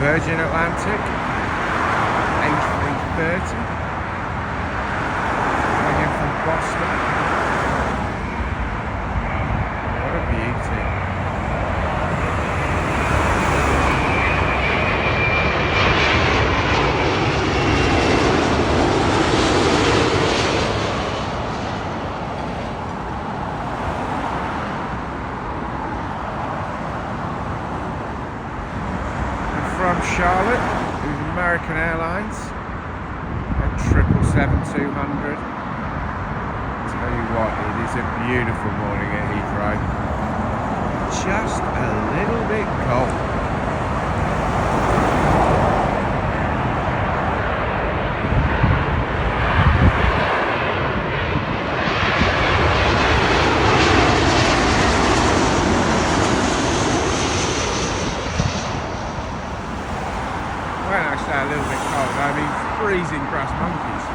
Virgin Atlantic, A330, coming in from Boston. What a beauty. From Charlotte, who's American Airlines at 777-200. Tell you what, it is a beautiful morning at Heathrow. Just a little bit cold. When I say a little bit cold, I mean freezing grass monkeys.